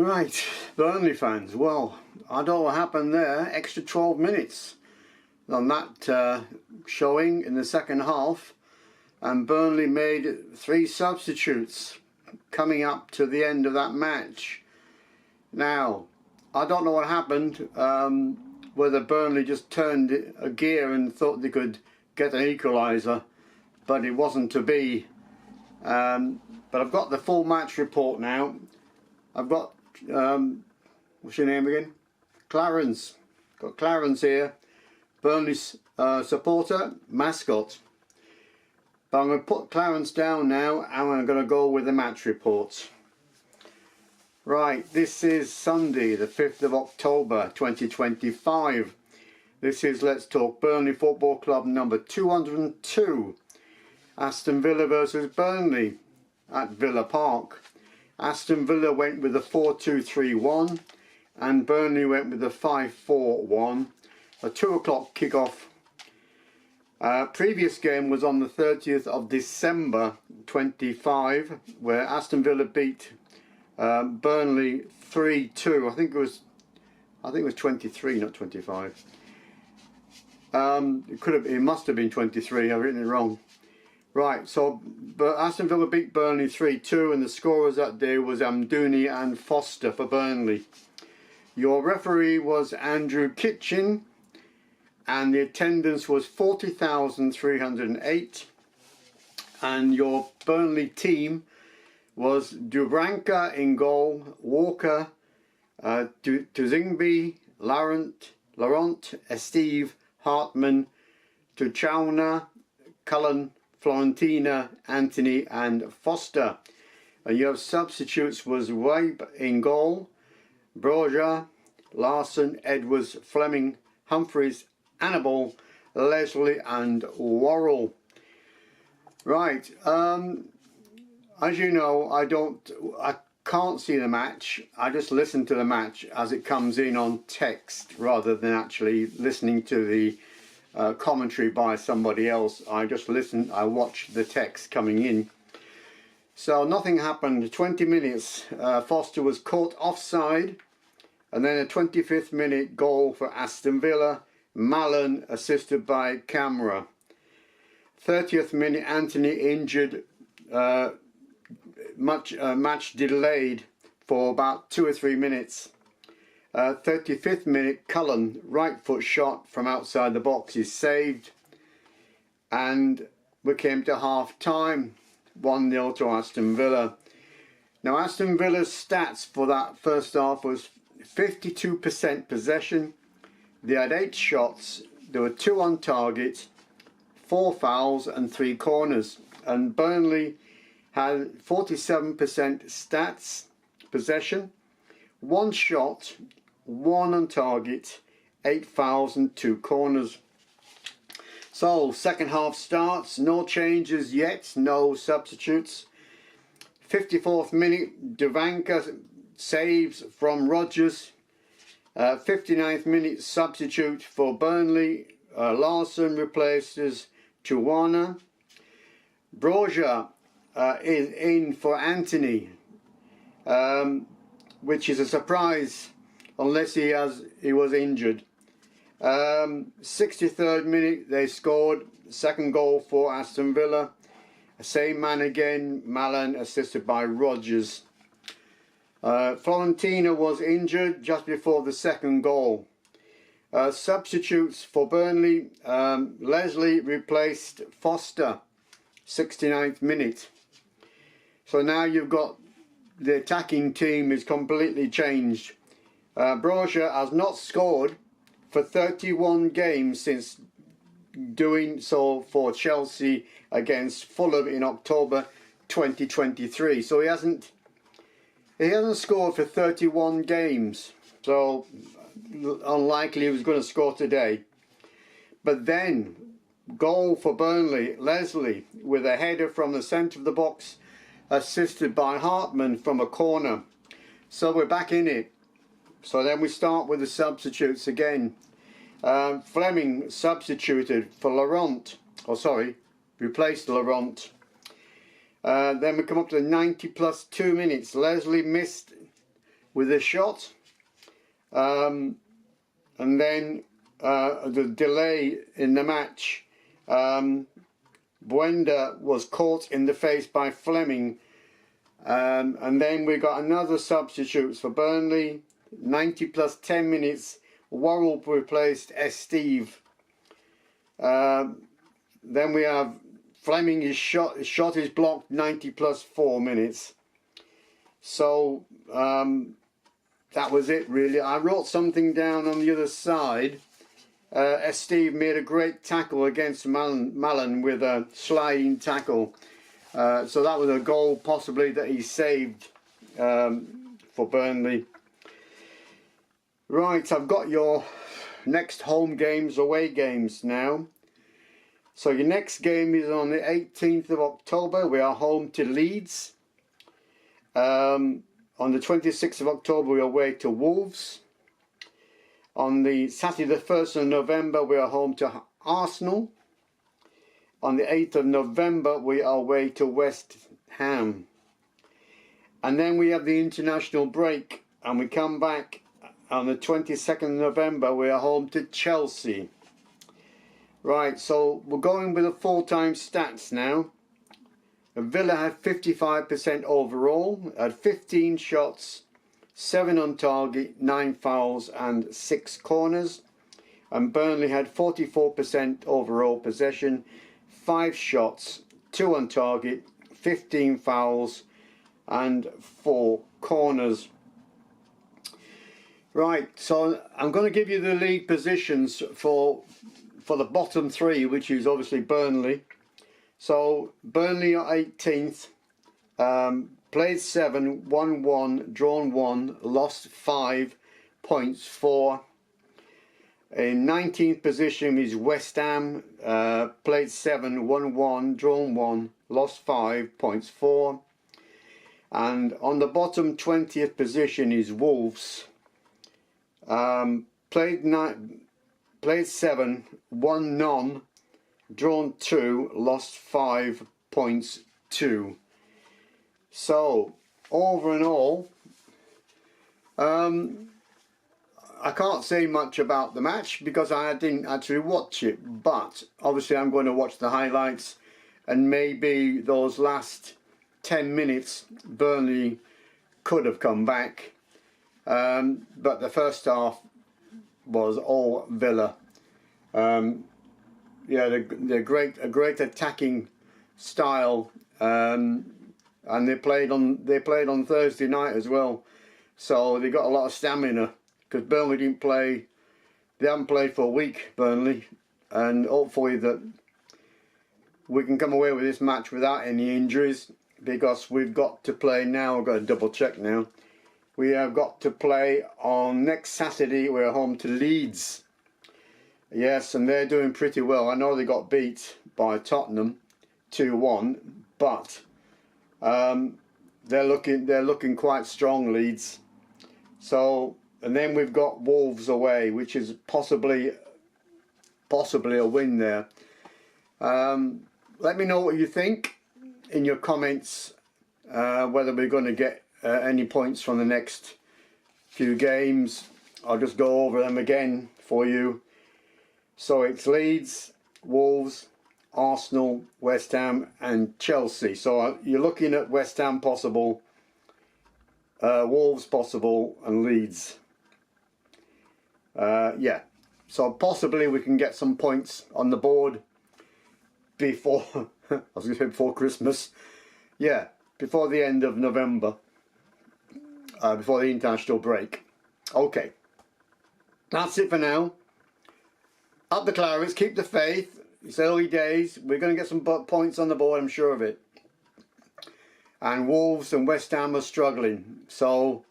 Right, Burnley fans, well, I don't know what happened there. Extra 12 minutes on that showing in the second half, and Burnley made 3 substitutes coming up to the end of that match. Now, I don't know what happened, whether Burnley just turned a gear and thought they could get an equaliser, but it wasn't to be. But I've got the full match report now. I've got, what's your name again? Clarence. Got Clarence here, Burnley's supporter, mascot. But I'm going to put Clarence down now and I'm going to go with the match report. Right, this is Sunday the 5th of October 2025. This is Let's Talk Burnley Football Club number 202. Aston Villa versus Burnley at Villa Park. Aston Villa went with a 4-2-3-1 and Burnley went with a 5-4-1. A 2 o'clock kickoff. Previous game was on the 30th of December 25, where Aston Villa beat Burnley 3-2. I think it was 23, not 25. It must have been 23. I've written it wrong. Right, so but Aston Villa beat Burnley 3-2, and the scorers that day was Amdouni and Foster for Burnley. Your referee was Andrew Kitchen, and the attendance was 40,308. And your Burnley team was Dubranka in goal, Walker, Tuzingbi, Laurent, Steve, Hartman, Tuchowna, Cullen, Florentina, Anthony and Foster. And your substitutes was Waib in goal, Broja, Larson, Edwards, Fleming, Humphreys, Annabelle, Leslie and Worrell. Right, as you know, I can't see the match. I just listen to the match as it comes in on text rather than actually listening to the commentary by somebody else. I just listen, I watch the text coming in. So nothing happened. 20 minutes, Foster was caught offside, and then a 25th minute goal for Aston Villa, Mallon assisted by Camera. 30th minute, Anthony injured, match delayed for about 2 or 3 minutes. 35th minute, Cullen, right foot shot from outside the box is saved, and we came to half time, 1-0 to Aston Villa. Now Aston Villa's stats for that first half was 52% possession. They had 8 shots, there were 2 on target, 4 fouls and 3 corners, and Burnley had 47% stats, possession, 1 shot, 1 on target, 8 fouls and 2 corners. So second half starts, no changes yet, no substitutes. 54th minute, Dubranka saves from Rodgers. 59th minute, substitute for Burnley, Larson replaces Tuchowna. Broja is in for Anthony, which is a surprise unless he was injured. 63rd minute they scored, second goal for Aston Villa. Same man again, Mallon assisted by Rodgers. Florentina was injured just before the second goal. Substitutes for Burnley, Leslie replaced Foster, 69th minute. So now you've got the attacking team is completely changed. Broja has not scored for 31 games since doing so for Chelsea against Fulham in October 2023. So he hasn't scored for 31 games. So unlikely he was going to score today. But then goal for Burnley, Leslie with a header from the centre of the box, assisted by Hartman from a corner. So we're back in it. So then we start with the substitutes again. Fleming substituted for Laurent, replaced Laurent. Then we come up to the 90 plus 2 minutes. Leslie missed with a shot. And then the delay in the match, Buenda was caught in the face by Fleming, and then we got another substitutes for Burnley. 90 plus 10 minutes, Worrell replaced Steve. Then we have Fleming, his shot is blocked 90 plus 4 minutes. So that was it really. I wrote something down on the other side. Steve made a great tackle against Mallon with a sliding tackle. So that was a goal possibly that he saved for Burnley. Right, I've got your next home games, away games now. So your next game is on the 18th of October. We are home to Leeds. On the 26th of October we are away to Wolves. On the Saturday the 1st of November we are home to Arsenal. On the 8th of November we are away to West Ham. And then we have the international break and we come back on the 22nd of November. We are home to Chelsea. Right, so we're going with the full-time stats now. Villa had 55% overall, had 15 shots, 7 on target, 9 fouls and 6 corners. And Burnley had 44% overall possession, 5 shots, 2 on target, 15 fouls and 4 corners. Right, so I'm going to give you the league positions for the bottom 3, which is obviously Burnley. So Burnley are 18th, played 7, won 1, drawn 1, lost 5, points 4. In 19th position is West Ham, played 7, won 1, drawn 1, lost 5, points 4. And on the bottom 20th position is Wolves, played 7, won none, drawn 2, lost 5, points 2. So over and all, I can't say much about the match because I didn't actually watch it, but obviously I'm going to watch the highlights and maybe those last 10 minutes Burnley could have come back, but the first half was all Villa. Yeah, they're a great attacking style, and they played on Thursday night as well, so they got a lot of stamina because Burnley they haven't played for a week, Burnley, and hopefully that we can come away with this match without any injuries, because we've got to play now. I've got to double check now. We have got to play on next Saturday. We're home to Leeds. Yes, and they're doing pretty well. I know they got beat by Tottenham 2-1, but they're looking quite strong, Leeds. So, and then we've got Wolves away, which is possibly a win there. Let me know what you think in your comments, whether we're going to get any points from the next few games. I'll just go over them again for you. So it's Leeds, Wolves, Arsenal, West Ham and Chelsea. So you're looking at West Ham possible, Wolves possible and Leeds. Yeah, so possibly we can get some points on the board before, I was going to say before Christmas. Yeah, before the end of November, before the international break. Okay, that's it for now. Up the Clarets, keep the faith. It's early days. We're going to get some points on the board, I'm sure of it. And Wolves and West Ham are struggling. So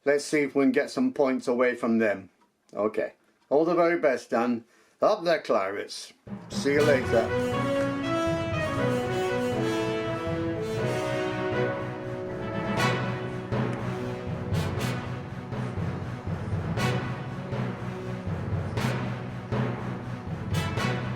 let's see if we can get some points away from them. Okay. All the very best, Dan. Up the Clarets. See you later.